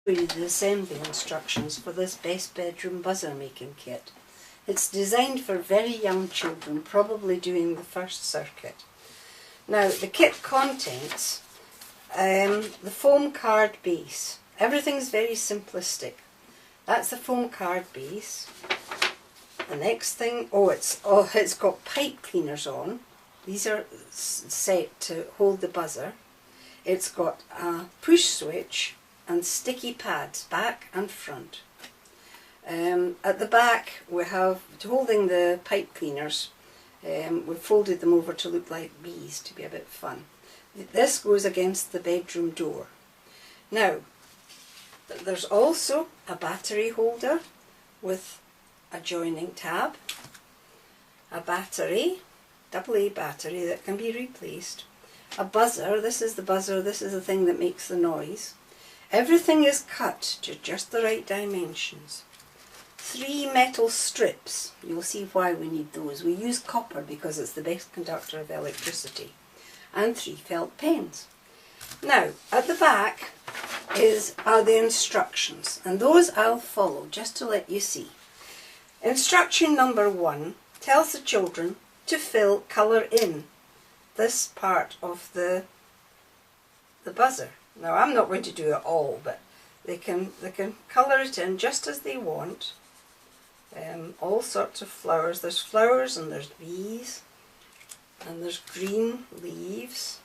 You the assembly instructions for this best bedroom buzzer making kit. It's designed for very young children, probably doing the first circuit. Now the kit contents the foam card base. Everything's very simplistic. That's the foam card base. The next thing, it's got pipe cleaners on. These are set to hold the buzzer. It's got a push switch and sticky pads back and front. At the back we have, holding the pipe cleaners, we've folded them over to look like bees to be a bit fun. This goes against the bedroom door. Now there's also a battery holder with a joining tab, a battery, AA battery that can be replaced, a buzzer. This is the buzzer, this is the thing that makes the noise. Everything is cut to just the right dimensions. 3 metal strips, you'll see why we need those. We use copper because it's the best conductor of electricity. And 3 felt pens. Now, at the back are the instructions, and those I'll follow just to let you see. Instruction number 1 tells the children to colour in this part of the buzzer. Now I'm not going to do it all, but they can colour it in just as they want. All sorts of flowers. There's flowers and there's bees and there's green leaves.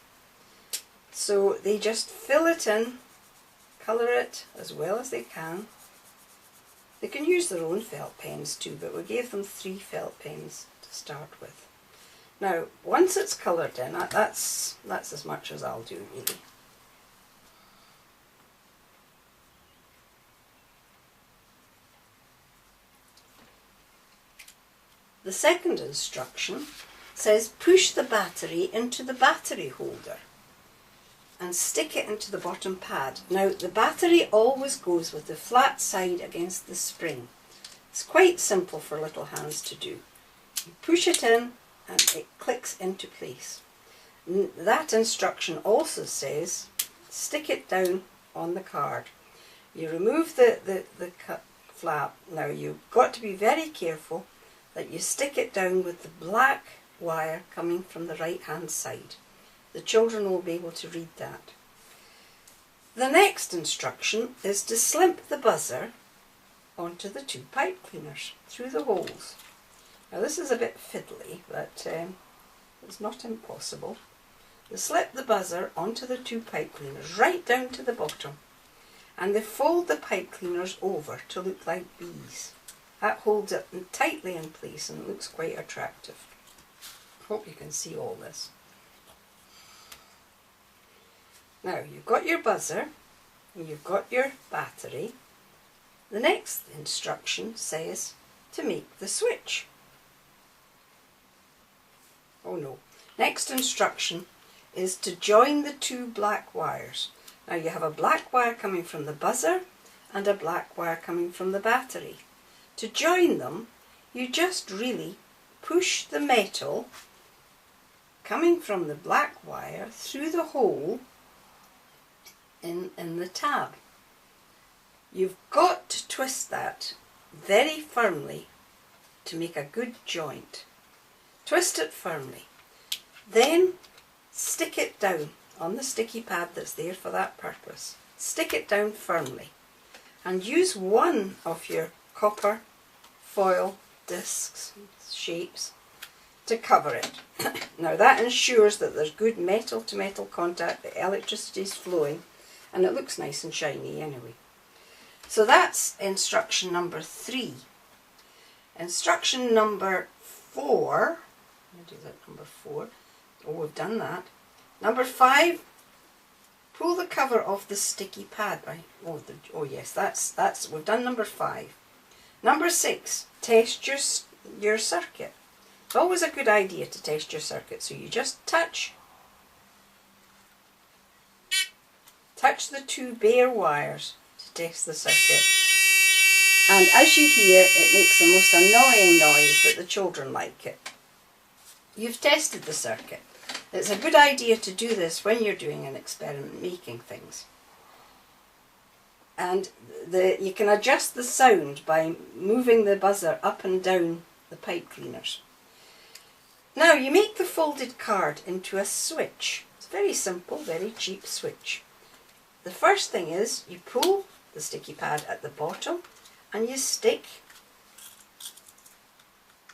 So they just fill it in, colour it as well as they can. They can use their own felt pens too, but we gave them 3 felt pens to start with. Now once it's coloured in, that's as much as I'll do really. The second instruction says push the battery into the battery holder and stick it into the bottom pad. Now the battery always goes with the flat side against the spring. It's quite simple for little hands to do. You push it in and it clicks into place. That instruction also says stick it down on the card. You remove the flap. Now you've got to be very careful that you stick it down with the black wire coming from the right hand side. The children will be able to read that. The next instruction is to slip the buzzer onto the 2 pipe cleaners through the holes. Now this is a bit fiddly, but it's not impossible. They slip the buzzer onto the 2 pipe cleaners right down to the bottom, and they fold the pipe cleaners over to look like bees. That holds it tightly in place and looks quite attractive. Hope you can see all this. Now you've got your buzzer and you've got your battery. The next instruction says to make the switch. Oh no. Next instruction is to join the 2 black wires. Now you have a black wire coming from the buzzer and a black wire coming from the battery. To join them, you just really push the metal coming from the black wire through the hole in the tab. You've got to twist that very firmly to make a good joint. Twist it firmly. Then stick it down on the sticky pad that's there for that purpose. Stick it down firmly and use one of your copper foil discs, shapes, to cover it. Now that ensures that there's good metal to metal contact, the electricity is flowing, and it looks nice and shiny anyway. So that's instruction number 3. Instruction number 4, I'll do that number 4, oh we've done that. Number 5, pull the cover off the sticky pad. Right? Oh yes, that's we've done number 5. Number 6, test your circuit. It's always a good idea to test your circuit, so you just touch the 2 bare wires to test the circuit. And as you hear, it makes the most annoying noise, but the children like it. You've tested the circuit. It's a good idea to do this when you're doing an experiment making things. And you can adjust the sound by moving the buzzer up and down the pipe cleaners. Now you make the folded card into a switch. It's very simple, very cheap switch. The first thing is you pull the sticky pad at the bottom and you stick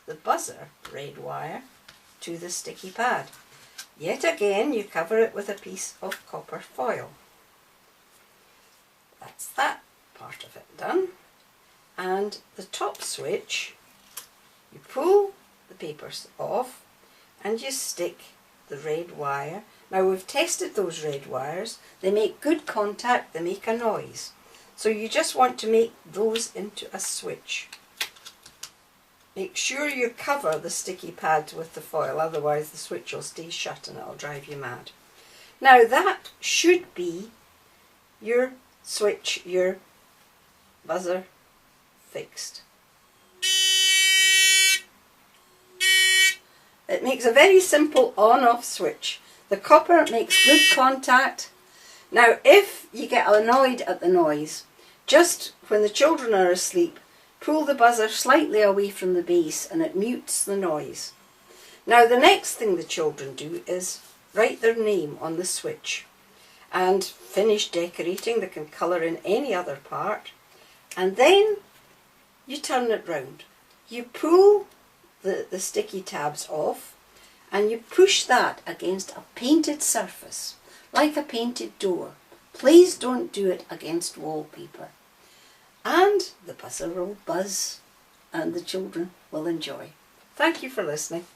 the buzzer red wire to the sticky pad. Yet again you cover it with a piece of copper foil. That's that part of it done. And the top switch, you pull the papers off and you stick the red wire. Now we've tested those red wires. They make good contact, they make a noise. So you just want to make those into a switch. Make sure you cover the sticky pad with the foil, otherwise the switch will stay shut and it'll drive you mad. Now that should be your switch, your buzzer fixed. It makes a very simple on-off switch. The copper makes good contact. Now if you get annoyed at the noise, just when the children are asleep, pull the buzzer slightly away from the base and it mutes the noise. Now the next thing the children do is write their name on the switch and finish decorating. They can colour in any other part, and then you turn it round. You pull the sticky tabs off and you push that against a painted surface, like a painted door. Please don't do it against wallpaper. And the buzzer will buzz and the children will enjoy. Thank you for listening.